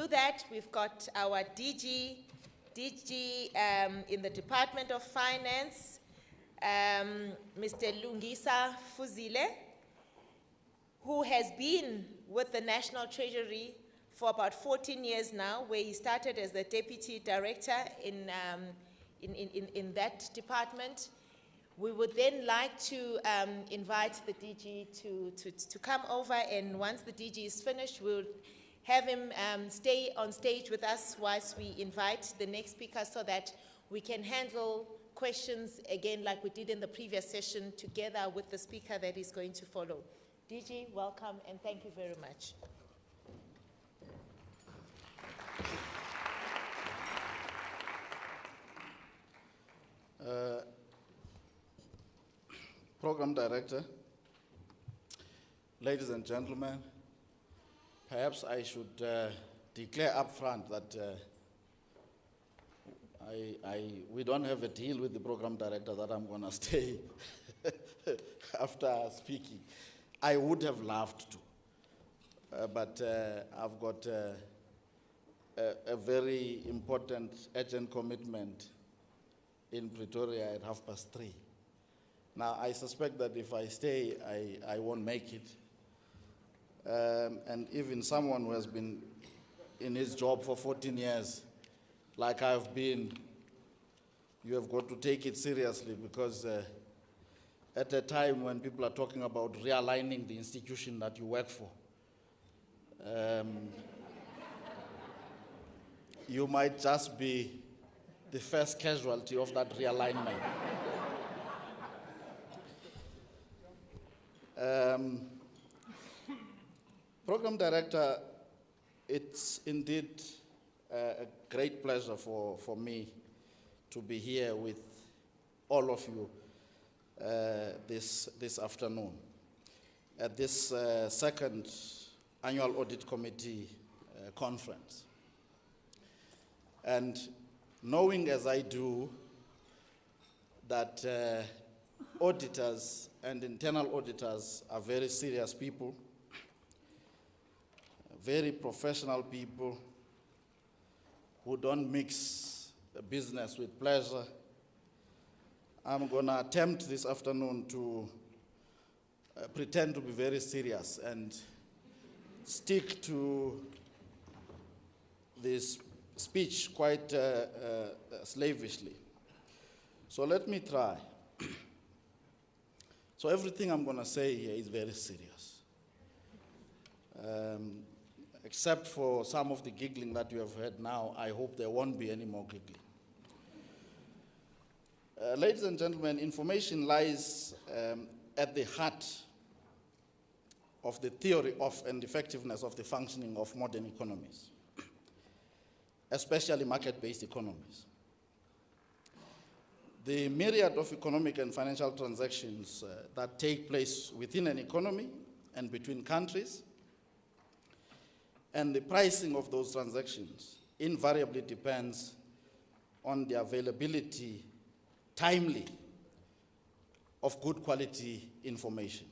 do that, we've got our DG in the Department of Finance, Mr. LUNGISA FUZILE, who has been with the National Treasury for about 14 years now, where he started as the Deputy Director in that department. We would then like to invite the DG to come over, and once the DG is finished, we'll have him stay on stage with us whilst we invite the next speaker so that we can handle questions again like we did in the previous session together with the speaker that is going to follow. DG, welcome and thank you very much. Program Director, ladies and gentlemen, perhaps I should declare up front that we don't have a deal with the Program Director that I'm going to stay after speaking. I would have loved to, but I've got a very important urgent commitment in Pretoria at 3:30. Now, I suspect that if I stay, I won't make it. And even someone who has been in his job for 14 years, like I've been, you have got to take it seriously, because at a time when people are talking about realigning the institution that you work for, you might just be the first casualty of that realignment. Program Director, it's indeed a great pleasure for me to be here with all of you this afternoon at this second Annual Audit Committee conference. And knowing as I do that auditors and internal auditors are very serious people, very professional people who don't mix business with pleasure, I'm going to attempt this afternoon to pretend to be very serious and stick to this speech quite slavishly. So let me try. So everything I'm going to say here is very serious. Except for some of the giggling that you have heard now, I hope there won't be any more giggling. Ladies and gentlemen, information lies at the heart of the theory of and effectiveness of the functioning of modern economies, especially market-based economies. The myriad of economic and financial transactions that take place within an economy and between countries, and the pricing of those transactions invariably depends on the availability, timely, of good quality information.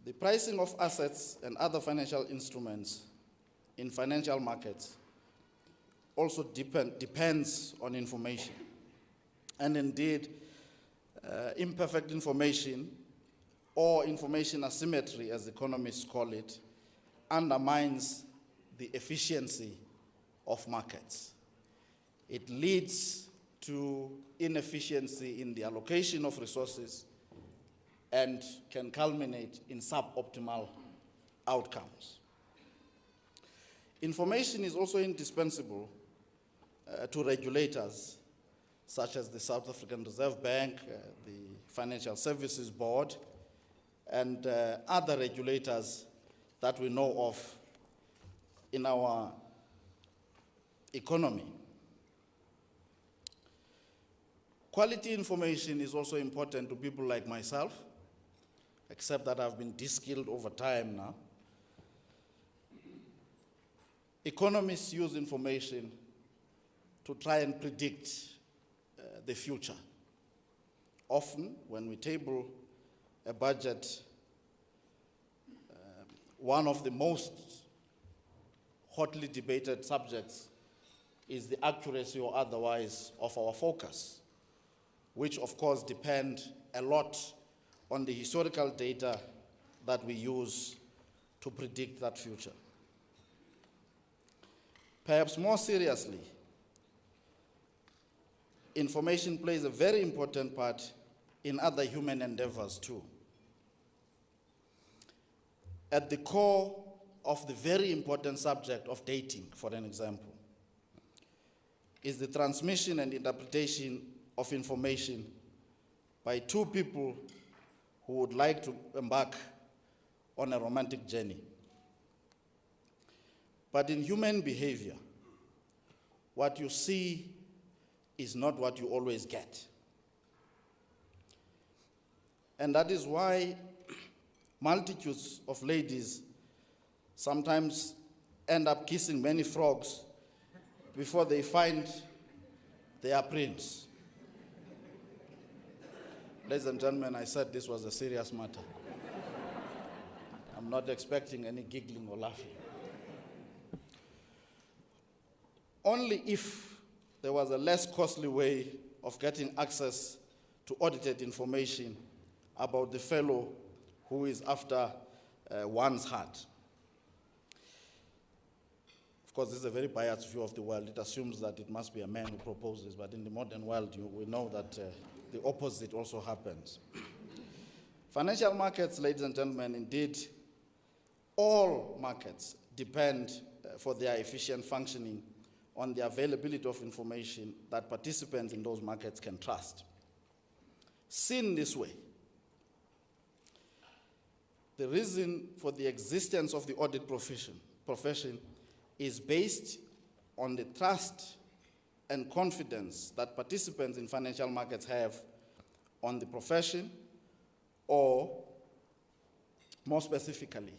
The pricing of assets and other financial instruments in financial markets also depends on information. And indeed, imperfect information, or information asymmetry, as economists call it, undermines the efficiency of markets. It leads to inefficiency in the allocation of resources and can culminate in suboptimal outcomes. Information is also indispensable to regulators such as the South African Reserve Bank, the Financial Services Board, and other regulators that we know of in our economy. Quality information is also important to people like myself, except that I've been de-skilled over time now. Economists use information to try and predict the future. Often, when we table a budget, one of the most hotly debated subjects is the accuracy or otherwise of our focus, which of course depend a lot on the historical data that we use to predict that future. Perhaps more seriously, information plays a very important part in other human endeavors too. At the core of the very important subject of dating, for an example, is the transmission and interpretation of information by two people who would like to embark on a romantic journey. But in human behavior, what you see is not what you always get. And that is why multitudes of ladies sometimes end up kissing many frogs before they find their prince. Ladies and gentlemen, I said this was a serious matter. I'm not expecting any giggling or laughing. Only if there was a less costly way of getting access to audited information about the fellow who is after one's heart. Of course, this is a very biased view of the world. It assumes that it must be a man who proposes, but in the modern world, we know that the opposite also happens. Financial markets, ladies and gentlemen, indeed, all markets depend for their efficient functioning on the availability of information that participants in those markets can trust. Seen this way, the reason for the existence of the audit profession is based on the trust and confidence that participants in financial markets have on the profession, or more specifically,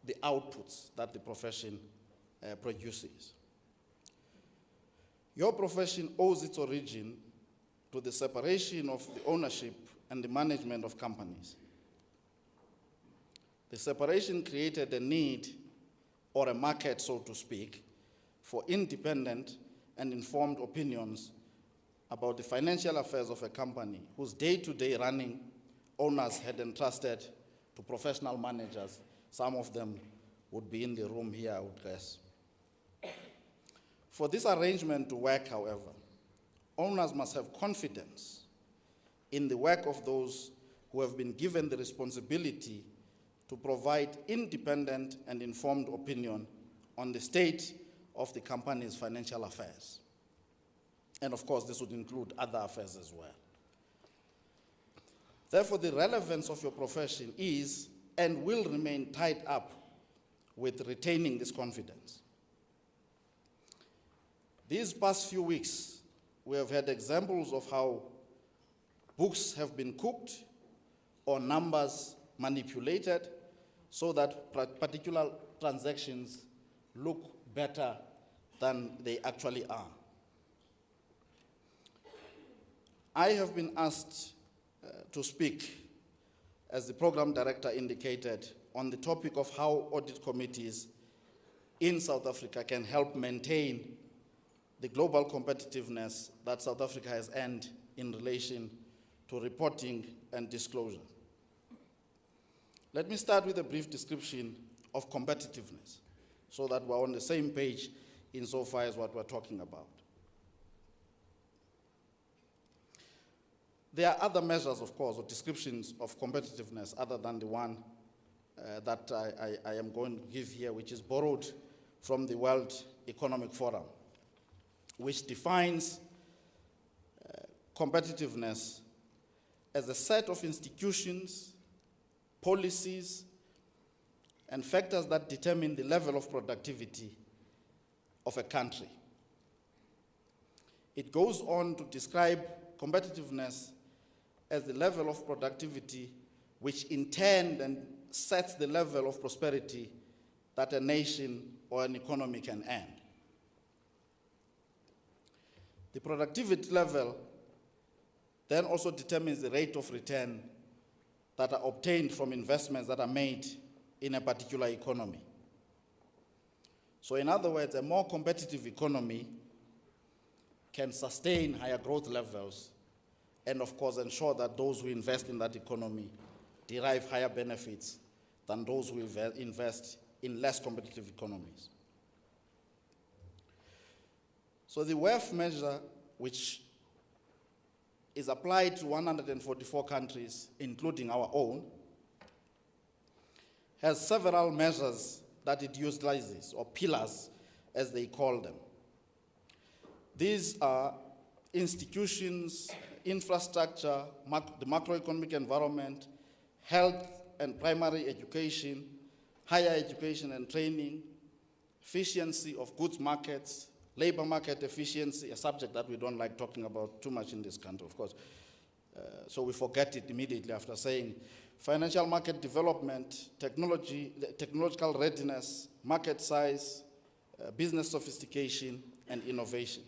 the outputs that the profession produces. Your profession owes its origin to the separation of the ownership and the management of companies. The separation created a need, or a market, so to speak, for independent and informed opinions about the financial affairs of a company whose day-to-day running owners had entrusted to professional managers. Some of them would be in the room here, I would guess. For this arrangement to work, however, owners must have confidence in the work of those who have been given the responsibility to provide independent and informed opinion on the state of the company's financial affairs. And of course, this would include other affairs as well. Therefore, the relevance of your profession is and will remain tied up with retaining this confidence. These past few weeks, we have had examples of how books have been cooked or numbers manipulated so that particular transactions look better than they actually are. I have been asked to speak, as the program director indicated, on the topic of how audit committees in South Africa can help maintain the global competitiveness that South Africa has earned in relation to reporting and disclosure. Let me start with a brief description of competitiveness so that we're on the same page insofar as what we're talking about. There are other measures, of course, or descriptions of competitiveness other than the one that I am going to give here, which is borrowed from the World Economic Forum, which defines competitiveness as a set of institutions, policies, and factors that determine the level of productivity of a country. It goes on to describe competitiveness as the level of productivity which in turn then sets the level of prosperity that a nation or an economy can earn. The productivity level then also determines the rate of return that are obtained from investments that are made in a particular economy. So in other words, a more competitive economy can sustain higher growth levels and of course ensure that those who invest in that economy derive higher benefits than those who invest in less competitive economies. So the WEF measure, which is applied to 144 countries, including our own, has several measures that it utilizes, or pillars, as they call them. These are institutions, infrastructure, the macroeconomic environment, health and primary education, higher education and training, efficiency of goods markets, labor market efficiency, a subject that we don't like talking about too much in this country, of course. So we forget it immediately after saying financial market development, technological readiness, market size, business sophistication, and innovation.